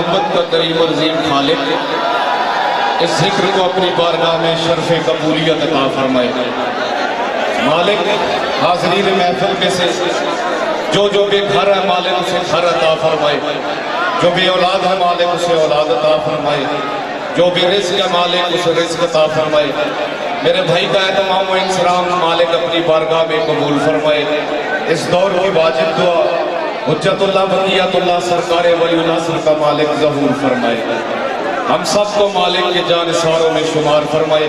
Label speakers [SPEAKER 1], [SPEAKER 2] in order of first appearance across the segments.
[SPEAKER 1] मोहब्बत का करीम और अजीम खालिक इस जिक्र को अपनी बारगाह में शर्फ कबूलियत अता फरमाए। मालिक हाज़रीन महफिल में से जो बेघर है मालिक उसे घर अता फरमाए, जो बे औलाद है मालिक उसे औलाद अता फरमाए, जो बे रिज़्क़ है मालिक उसे रिज़्क़ अता फरमाए। मेरे भाई का एहतमाम व इंसराम मालिक अपनी बारगाह में कबूल फरमाए। इस दौर की वाजिब दुआ हुज्जतुल्लाह बक़ियतुल्लाह सरकार वली नस्र का मालिक ज़हूर फरमाए। हम सबको मालिक के जानिसारों में शुमार फरमाए।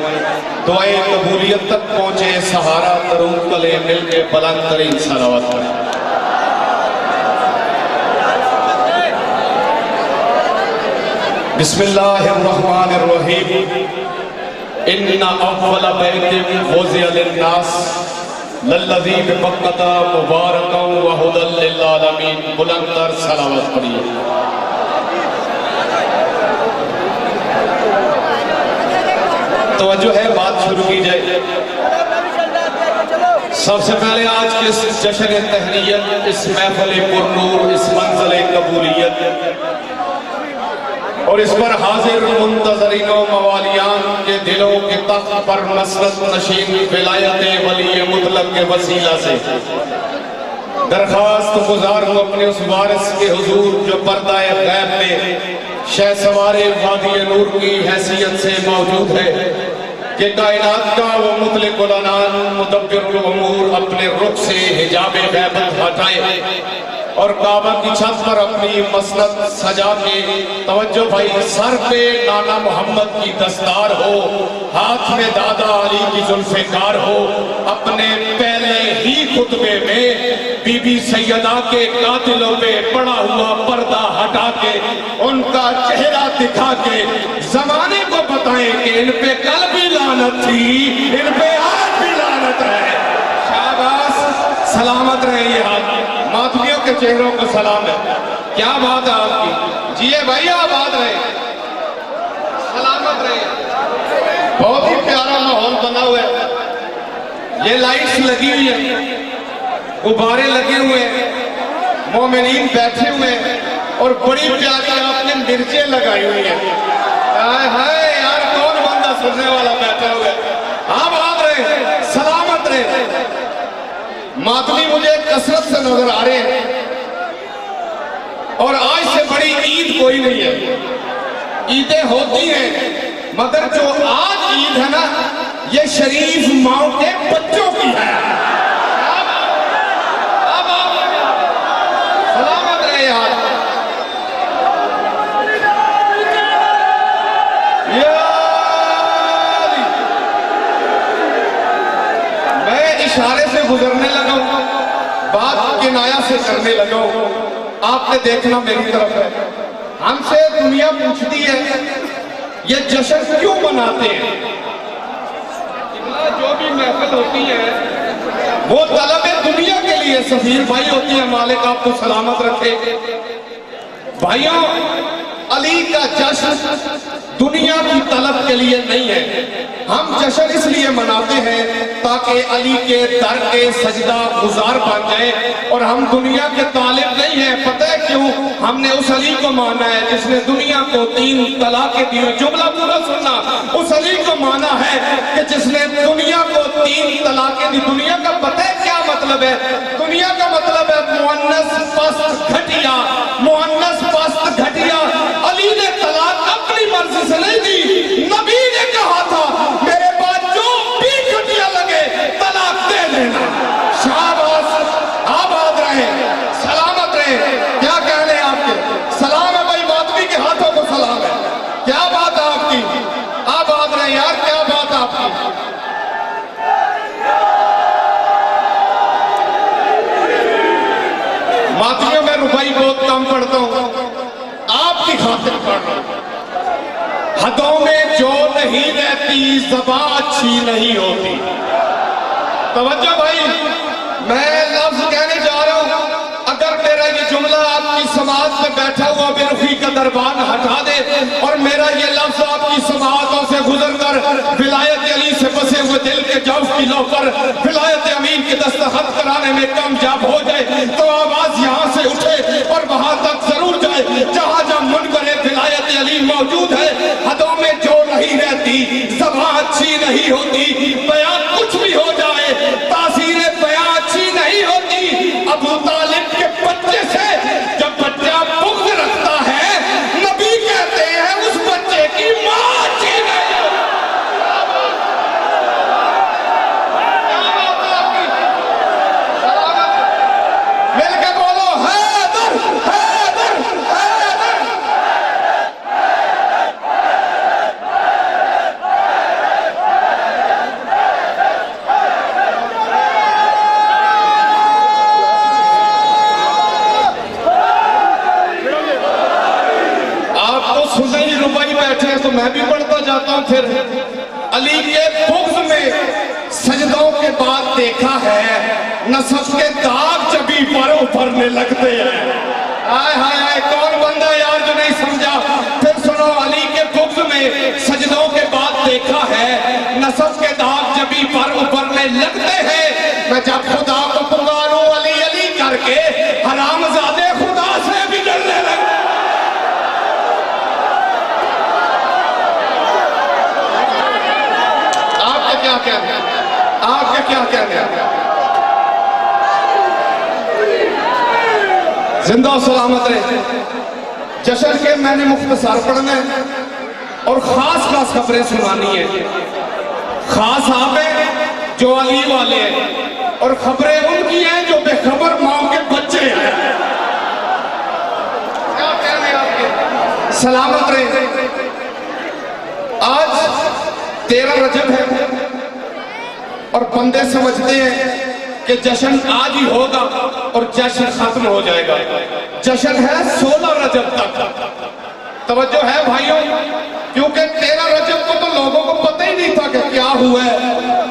[SPEAKER 1] दुआएं कबूलियत तक पहुँचे सहारा तरूम कले मिल के बुलंद तरीन सलावत पढ़े। बिस्मिल्लाहिर्रहमानिर्रहीम। इन्ना अव्वल बैतिन वुज़िअ लिन्नास लल्लज़ी बिबक्कता मुबारकन व हुदल लिल आलमीन। बुलंद तर सलावत पढ़िए। तवज्जो है, बात शुरू की जाए। सबसे पहले आज के इस जश्न तहनीयत, इस महफिल पुरनूर, इस मंज़िल कबूलियत और इस पर हाजिर मुंतज़रीन मवालियान के दिलों के तख्त पर नसरत नशीन विलायत वली मुतलक के वसीला से दरखास्त गुजार हूँ अपने उस वारिस के हुजूर जो पर्दा गैब में शह सवारे वादी नूर की हैसियत से मौजूद है कि कायनात का वो मुतलिकुल अनान मुदब्बिरुल उमूर अपने रुख से हिजाब गैबत हटाए और काबा की छत पर अपनी मसनद सजा के, तवज्जो भाई, सर पे नाना मोहम्मद की दस्तार हो, हाथ में दादा अली की जुल्फ़िकार हो, अपने पहले ही खुतबे में बीबी सैयदा के कातिलों पे पड़ा हुआ पर्दा हटा के उनका चेहरा दिखा के जमाने को बताएं कि इन पे कल भी लानत थी, इन पे आज भी लानत है। शाबाश, सलामत रहे ये हाथ। मातमियों के चेहरों को सलाम है। क्या बात है आपकी, जिए भाई, आबाद रहे, सलामत रहे। बहुत ही प्यारा माहौल बना हुआ है। ये लाइट्स लगी हुई है, गुब्बारे लगे हुए हैं, मोमिनीन बैठे हुए हैं और बड़ी प्यारी आपने मिर्चें लगाई हुई है। हाय यार, कौन बंदा सुनने वाला बैठा हुआ है। आबाद रहे, सलामत रहे। मातमी मुझे कसरत से नजर आ रहे हैं और आज से बड़ी ईद कोई नहीं है। ईदें होती हैं मगर जो आज ईद है ना, ये शरीफ माओ के बच्चों की है। अब सलामत रहे यार। मैं इशारे से गुजरने लगा, बात किनाया से करने लगा। आपने देखना मेरी तरफ है। हमसे दुनिया पूछती है ये जश्न क्यों मनाते हैं। जो भी महफिल होती है वो तलब दुनिया के लिए सफीर भाई होती है। मालिक आपको सलामत रखे। भाइयों, अली का जश्न दुनिया की तलब के लिए नहीं है। हम जश्न इसलिए मनाते हैं ताकि अली के दर के सजदा गुजार बन जाए और हम दुनिया के तालिब नहीं है। पता है क्यों? हमने उस अली को माना है जिसने दुनिया को 3 तलाक दी। जुमला पूरा सुनना। उस अली को माना है कि जिसने दुनिया को 3 तलाक दी। दुनिया का पता है क्या मतलब है? दुनिया का मतलब है मुअन्नस पस्त घटिया, मुअन्नस पस्त घटिया। अली ने तलाक अपनी मर्जी से नहीं दी। नबी ने कहा था मेरे पास जो भी घटिया लगे तलाक दे देना। शाबाश, आबाद रहे, सलामत रहे। क्या कहने आपके? सलाम है भाई, मातमी के हाथों को सलाम है। क्या बात है आपकी? आबाद रहे यार, क्या बात है आपकी? मातमियों में रुपई बहुत कम पढ़ता हूं, आपकी खातिर पढ़ रहा हूं। हदों में जो नहीं रहती ज़बान अच्छी नहीं होती। तवज्जो भाई, मैं लफ्ज कहने जा रहा हूं। अगर मेरा ये जुमला आपकी समाज में बैठा हुआ बेरुखी का दरबान हटा दे और मेरा ये लफ्ज आपकी समातों से गुजर कर विलायत अली से बसे हुए दिल के जौफ की लौ पर विलायत अमीन के दस्तखत कराने में कामयाब हो जाए तो आवाज यहाँ से उठे और वहां तक जरूर जाए जहां जब मन करे जाता हूं फिर। अली के बुग़्ज़ में सजदों के बाद देखा है, नसब के दाग जबी पर उभरने लगते हैं। हाय हाय हाय, कौन बंदा यार जो नहीं समझा। फिर सुनो, अली के बुग़्ज़ में सजदों के बाद देखा है, नसब के दाग जबी पर उभरने लगते हैं। मैं जब खुदा को पुकारूं अली अली करके, हरामजादे खुदा से भी डरने लगे। आपके क्या कहना है? आपके क्या कहना है? जिंदा सलामत रहे। जश्न के मैंने मुख्तसार पढ़ना है और खास खास खबरें सुनानी है। खास आप हैं जो अली वाले हैं और खबरें उनकी हैं जो बेखबर मां के बच्चे हैं। क्या कहने आपके? सलामत रहे। आज 13 रजब है और बंदे समझते हैं कि जश्न आज ही होगा और जश्न खत्म हो जाएगा। जश्न है 16 रजब तक। तवज्जो है भाइयों, क्योंकि 13 रजब को तो लोगों को पता ही नहीं था कि क्या हुआ है।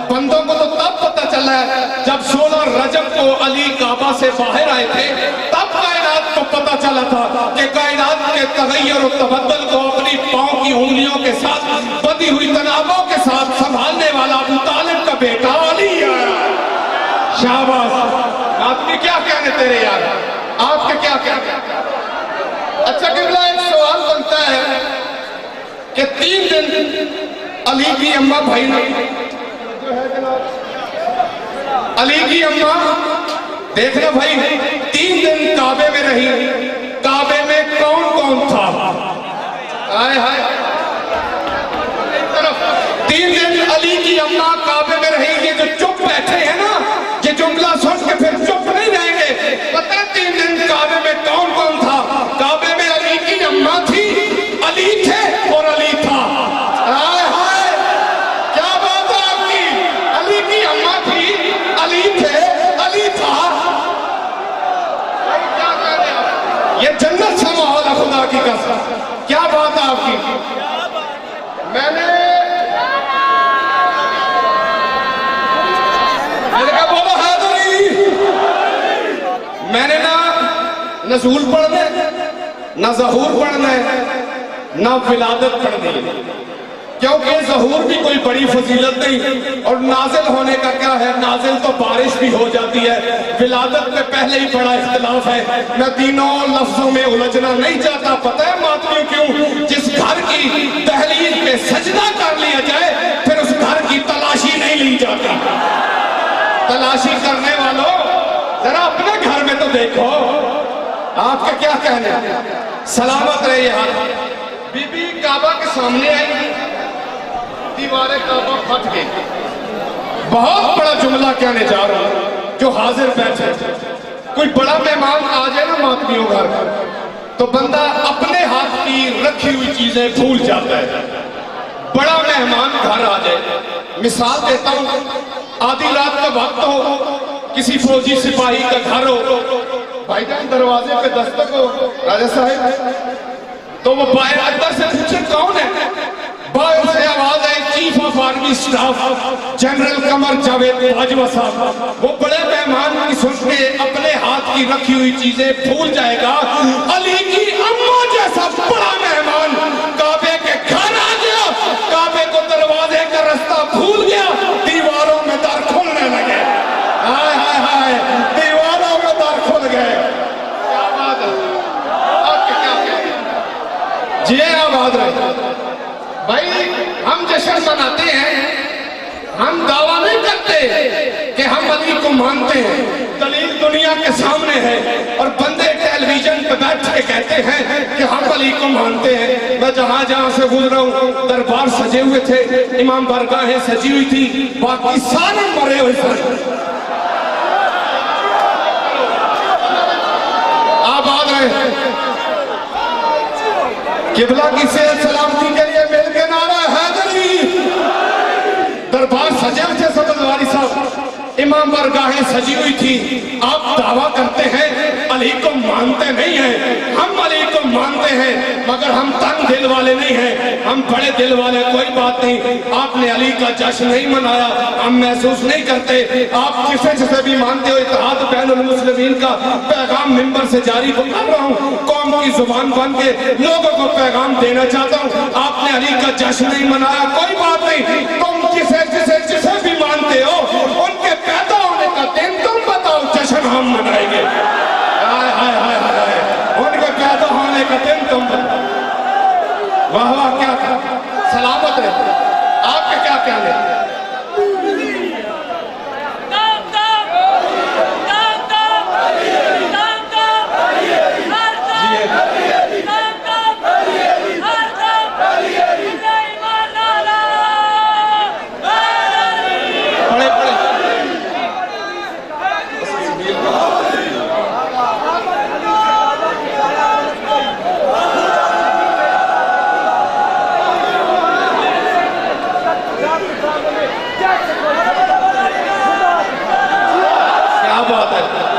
[SPEAKER 1] बंदों को तो तब पता चला है जब 16 रजब को अली काबा से बाहर आए थे, तब कायनात को पता चला था कि कायनात के तगय्युर और तबद्दुल को अपनी पांव की उंगलियों के साथ बंधी हुई तनाबों के साथ संभालने वाला अबू तालिब का बेटा अली है। शाबाश। आपके क्या कहने तेरे यार? आपके क्या कहने? अच्छा किबला, एक सवाल बनता है कि 3 दिन अली की अम्मा भाई ने, अली की अम्मा देखना भाई, 3 दिन काबे में रही। काबे में कौन कौन था? हाय हाय, 3 दिन अली की अम्मा काबे में रही। ये जो चुप बैठे हैं ना, ये जुमला सुन के फिर चुप नहीं रहेंगे। पता है 3 दिन काबे में कौन कौन था? काबे में अली की अम्मा थी, अली थे और अली था। हाय हाय, क्या बात है आपकी? अली की अम्मा थी, अली थे, अली था। क्या कह रहे आप? ये जन्नत सा माहौल है खुदा की कसम। क्या बात है आपकी? मैंने क्या बोला? मैंने ना नज़ूल पढ़ना है, ना ज़हूर पढ़ना है, ना विलादत पढ़नी है, क्योंकि ज़हूर भी कोई बड़ी फजीलत नहीं। और नाजिल होने का क्या है, नाजिल तो बारिश भी हो जाती है। विलादत में पहले ही बड़ा इख्तिलाफ है। मैं तीनों लफ्जों में उलझना नहीं चाहता। पता है मातमी क्यों? जिस घर की दहलीज पे सजदा कर लिया जाए, फिर उस घर की तलाशी नहीं ली जाती। तलाशी करने वालों, जरा अपने घर में तो देखो। आपका क्या कहना है? सलामत रहे। यार बीबी काबा के सामने आई, दीवारें काबा फट गई। बहुत बड़ा जुमला कहने जा रहा हूं जो हाजिर बैठे। कोई बड़ा मेहमान आ जाए ना मातमियों घर, तो बंदा अपने हाथ की रखी हुई चीजें भूल जाता है। बड़ा मेहमान घर आ जाए, मिसाल देता हूं, आधी रात का वक्त हो, किसी फौजी सिपाही का घर हो, भाईजान दरवाजे पे दस्तक हो, राजा साहब, तो वो बाहर अंदर से पूछे कौन है? बाहर से आवाज आई, chief of army staff general Qamar Javed Bajwa साहब। वो बड़े मेहमान की सुन के अपने हाथ की रखी हुई चीजें भूल जाएगा। अली की अम्मा जैसा बड़ा मेहमान काबे के घर आ गया, काबे को दरवाजे का रास्ता भूल गया, दीवारों में दर खुलने लगे। हाय हाय हाय, दीवारों में दर खुल गए। क्या बात है? आपके क्या कहना? जी आबाद रहे भाई। हम जश्न मनाते हैं, हम दावा नहीं करते कि हम अली को मानते हैं। दलील दुनिया के सामने है और बंदे टेलीविजन पे बैठ के कहते हैं कि हम अली को मानते हैं। मैं जहां जहां से गुजरा हूं, दरबार सजे हुए थे, इमाम बारगाहें सजी हुई थी, बाकी सारे मरे हुए थे। आबाद रहे। किबला की सेहत सलामती के लिए मिल के नारा हैदरी। दरबार सजे हुए थे सदरवारी साहब, इमाम बारगाहें सजी हुई थी। आप दावा करते हैं अली को मानते नहीं हैं। हम अली को मानते हैं मगर हम तंग दिल वाले नहीं हैं, हम बड़े दिल वाले। कोई बात नहीं, आपने अली का जश्न नहीं मनाया, हम महसूस नहीं करते। आप जिसे जिसे भी मानते हो, इत्तेहाद बैनुल मुस्लिमीन का पैगाम मिंबर से जारी कर रहा हूँ, कौम की जुबान बन के लोगों को पैगाम देना चाहता हूँ। आपने अली का जश्न नहीं मनाया, कोई बात नहीं, तुम जिसे जिसे जिसे भी मानते हो उनके पैदा होने का दिन तुम बताओ, जश्न हम मनाएंगे। हाय हाय हाय हाय, उनके पैदा होने का दिन तुम बताओ। वाह वाह, क्या सलामत है। आपके क्या कहने हैं?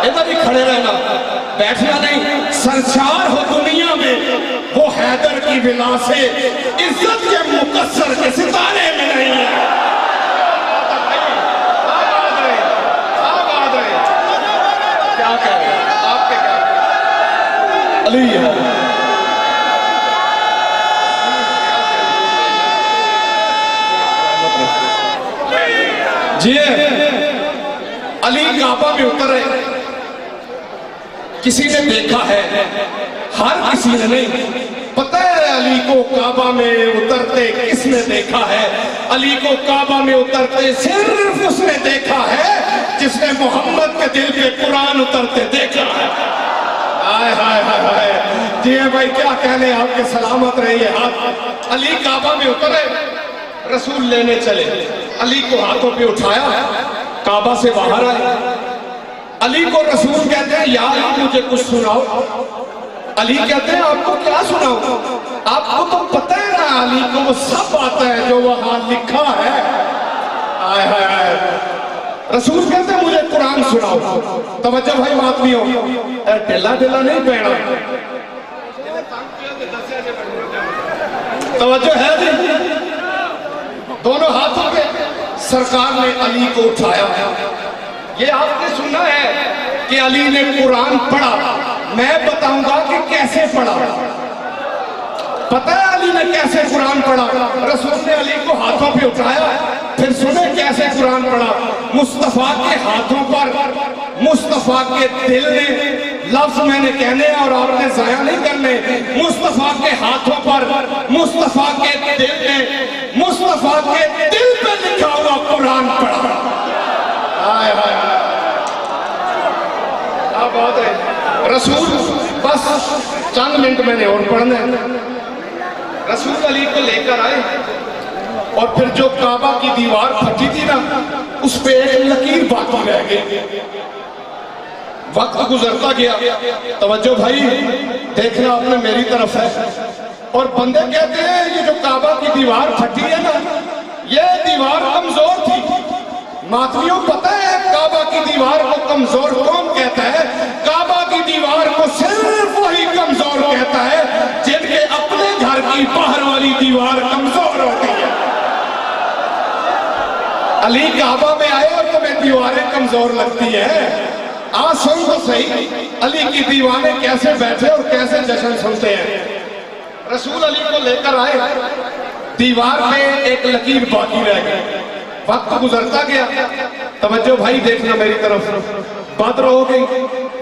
[SPEAKER 1] इधर ही खड़े रहना, बैठना नहीं। संसार हो दुनिया में वो हैदर की विला से इज्जत के मुकस्सर के सितारे में नहीं है। क्या कह रहे हैं? आपके क्या अली है? जी अली काबा में उतरे, किसी ने देखा है, हर किसी ने नहीं। पता है अली को काबा में उतरते किसने देखा है? अली को काबा में उतरते सिर्फ उसने देखा है जिसने मोहम्मद के दिल पे कुरान उतरते देखा है। हाय हाय हाय हाय, जी भाई क्या कहने, आपके सलामत रहिए। आप अली काबा में उतरे, रसूल लेने चले, अली को हाथों पे उठाया, काबा से बाहर आए। अली को रसूल कहते हैं यार मुझे कुछ सुनाओ। अली कहते हैं आपको क्या सुनाओ, आपको तो पता है ना, अली को वो सब आता है जो वहां लिखा है। आय हाय हाय, रसूल कहते हैं मुझे कुरान सुनाओ। तवज्जो भाई बात नहीं हो, ढिला ढिला नहीं पहना, तवज्जो है जी। दोनों हाथों पे सरकार ने अली को उठाया। ये आपने सुना है कि अली ने कुरान पढ़ा, मैं बताऊंगा कि कैसे पढ़ा। पता है अली ने कैसे कुरान पढ़ा? रसूल ने अली को हाथों पे उठाया, फिर सुने कैसे कुरान पढ़ा। मुस्तफा के हाथों पर, मुस्तफा के दिल ने, लफ्ज मैंने कहने और आपने जाया नहीं करने, मुस्तफा के हाथों पर, मुस्तफा के दिल ने, मुस्तफा के दिल पे लिखा हुआ कुरान पढ़ा। हाय हाय, क्या बात है। रसूल बस चंद मिनट मैंने और पढ़ना है। रसूल अली को लेकर आए और फिर जो काबा की दीवार फटी थी ना, उस पे एक लकीर बाकी रह गई। वक्त गुजरता गया, तवज्जो भाई देखना आपने मेरी तरफ है। और बंदे कहते हैं ये जो काबा की दीवार फटी है ना, ये दीवार कमजोर थी। मातवियों पता है काबा की दीवार को कमजोर कौन कहता है? काबा की दीवार को सिर्फ वही कमजोर कहता है जिनके अपने घर की बाहर वाली दीवार कमजोर होती है। अली काबा में आए और तुम्हें दीवारें कमजोर लगती है? आज सुन तो सही, अली की दीवाने कैसे बैठे और कैसे जश्न सुनते हैं। रसूल अली को लेकर आए, दीवार पे एक लकीर बाकी रह गई। वक्त गुजरता गया, तवज्जो भाई देखना मेरी तरफ। बद्र हो गई,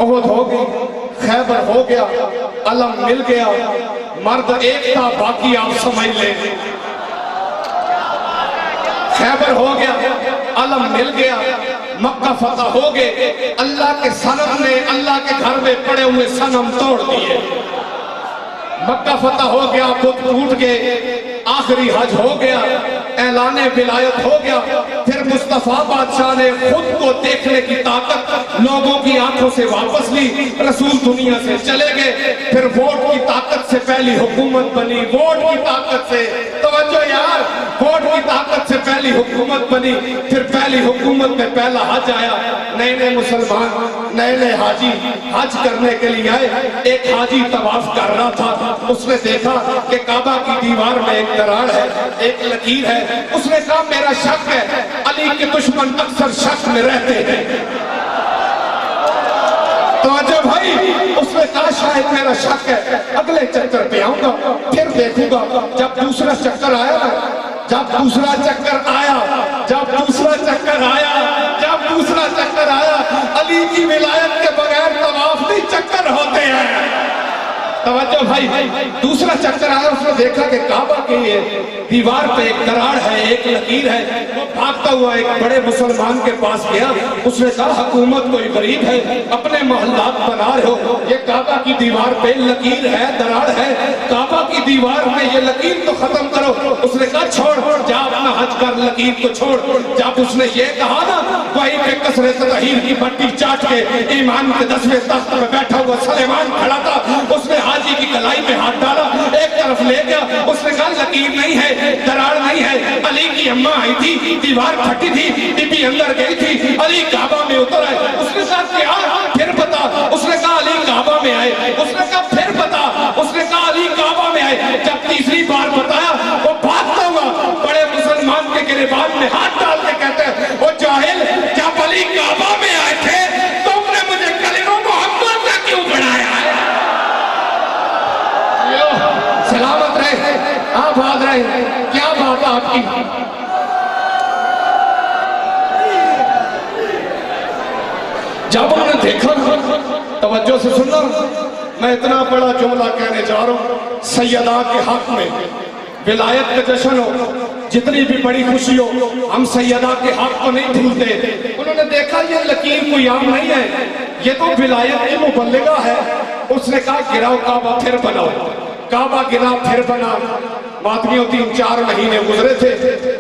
[SPEAKER 1] ओहद हो गई, खैबर हो गया, अलम मिल गया, मर्द एक था बाकी आप समझ ले। खैबर हो गया, अलम मिल गया, मक्का फतह हो गए। अल्लाह के सनम ने अल्लाह के घर में पड़े हुए सनम तोड़ दिए। मक्का फतह हो गया, बुत टूट गए, आखिरी हज हो गया, ऐलाने विलायत हो गया। फिर मुस्तफा बादशाह ने खुद को देखने की ताकत लोगों की आंखों से वापस ली, रसूल दुनिया से चले गए। फिर वोट की ताकत से पहली हुकूमत बनी, वोट की ताकत से, तवज्जो यार, वोट की ताकत से पहली हुकूमत बनी। फिर पहली हुकूमत में पहला हज आया, नए नए मुसलमान, नए नए हाजी हज करने के लिए आए। एक हाजी तवाफ कर रहा था, उसने देखा कि काबा की दीवार में एक दरार है, एक लकीर है। उसने कहा मेरा शक है, अली के दुश्मन अक्सर शक में रहते हैं। तो जब भाई उसने कहा शायद मेरा शक है, अगले चक्कर पे आऊंगा फिर देखूंगा। जब दूसरा चक्कर आया ना, जब दूसरा चक्कर आया, जब दूसरा चक्कर आया, जब दूसरा चक्कर आया, अली की विलायत के बगैर तवाफ नहीं चक्कर होते हैं। तवज्जो भाई, दूसरा चक्कर आया, उसने देखा कि काबा की दीवार पे एक दरार है, एक लकीर है। वो भागता हुआ एक बड़े मुसलमान के पास गया। उसने कहा हुकूमत कोई गरीब है, अपने मोहल्लात बना रहे हो, ये काबा की दीवार पे लकीर है, दरार है, काबा की दीवार में ये लकीर तो खत्म करो। उसने कहा छोड़, जा अपना हज कर, लकीर को छोड़। जब उसने ये कहा ना, वहीं पे कसरत तहीर की बट्टी चाट के ईमान के 10वें तख्त में बैठा हुआ सलेमान खड़ा था। उसने हाजी की कलाई में हाथ डाला, एक तरफ ले गया। उसने कहा लकीर नहीं है, दरार नहीं है, अली की अम्मा आई थी, दीवार फटी थी, बीबी अंदर गई थी, अली काबा में उतर आए। उसने कहा क्या, फिर बता। उसने कहा अली काबा में आए। उसने कहा फिर बता। उसने कहा अली काबा में आए। जब तीसरी बार बताया, वो भागता हुआ बड़े मुसलमान के गिरबान में हाथ डाल के कहते हैं, वो जाहिल, जब अली काबा में आए थे तुमने मुझे कलीमा मोहम्मद का क्यों बनाया है? सलामत रहे, आबाद रहे, क्या बात है आपकी। जब उन्होंने देखा, तवज्जो से सुनना, मैं इतना बड़ा जुमला कहने जा रहा हूं, सैयदा के हक में विलायत का जश्न हो, जितनी भी बड़ी खुशी हो, हम सैयदा के हक को नहीं भूलते। उन्होंने देखा ये लकीर कोई आम नहीं है, ये तो विलायत की मुबल्लिगा है। उसने कहा गिराओ काबा, फिर बनाओ। काबा गिरा, फिर बना। मातमियों 3-4 महीने गुजरे थे।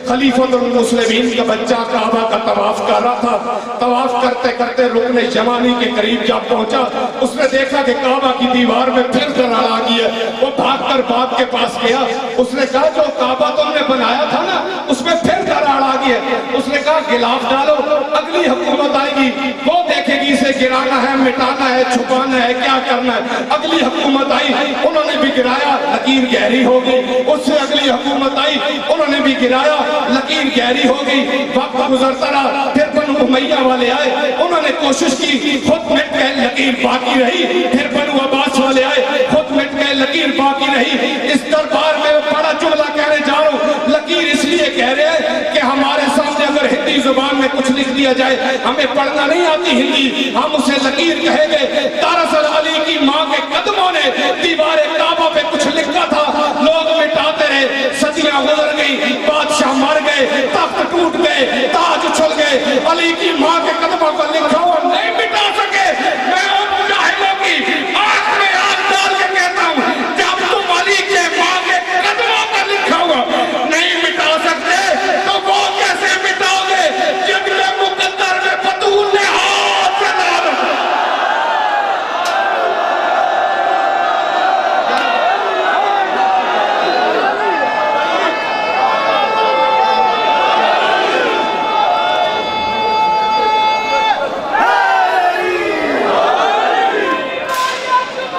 [SPEAKER 1] खलीफतुल मुस्लिमीन का बच्चा काबा का तवाफ कर रहा था। तवाफ करते करते रुकने जमानी के करीब जब पहुंचा, उसने देखा कि काबा की दीवार में फिर दरार आ गई है। वो भागकर बाप के पास गया। उसने कहा जो काबा तुमने बनाया था ना, उसमें फिर दरार आ गई है। उसने कहा गिलाफ डालो, अगली हुकूमत आएगी, वो देखेगी इसे गिराना है, मिटाना है, छुपाना है, क्या करना है। अगली हुकूमत आई, उन्होंने भी गिराया, लकीर गहरी हो गई। उससे अगली हुकूमत आई, उन्होंने भी गिराया, लकीर गहरी हो गई। वक्त गुजरता रहा, फिर बनु उमैया वाले आए, उन्होंने कोशिश की, खुद मिट गए, लकीर बाकी रही। फिर बनु अब्बास वाले आए, खुद मिट गए, लकीर बाकी रही। इस दरबार में बड़ा जुमला कहने जा रहा हूं, लकीर इसलिए कह रहे हैं कि हमारे सामने अगर हिंदी जुबान में कुछ लिख दिया जाए, हमें पढ़ना नहीं आती हिंदी, हम उसे लकीर कहेंगे। दरअसल अली की माँ के कदमों ने दीवारे काबा पे कुछ लिखा था, लोग मिटाते रहे, सदियां गुजर गई, बादशाह मर गए, तख्त टूट गए, ताज उछल गए, अली की माँ के कदमों पर लिखा हुआ नहीं मिटा सके। मैं उन मुजाहिदों की आंख में आंख डाल के कहता हूं, जब तुम अली के माँ के कदमों पर लिखा हुआ नहीं मिटा सकते, तो वो कैसे मिटाओगे जिनके मुकद्दर में बतूल ने हाथ चला रखा।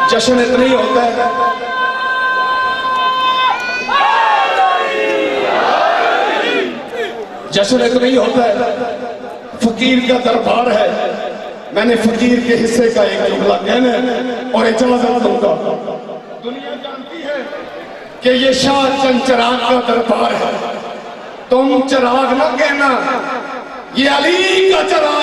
[SPEAKER 1] जश्न इतना ही होता है, जश्न इतना ही होता है, फकीर का दरबार है। मैंने फकीर के हिस्से का एक जुमला कहना है और इजाजत दूंगा। दुनिया जानती है कि ये शाह चंद चिराग का दरबार है। तुम चिराग ना कहना, ये अली का चिराग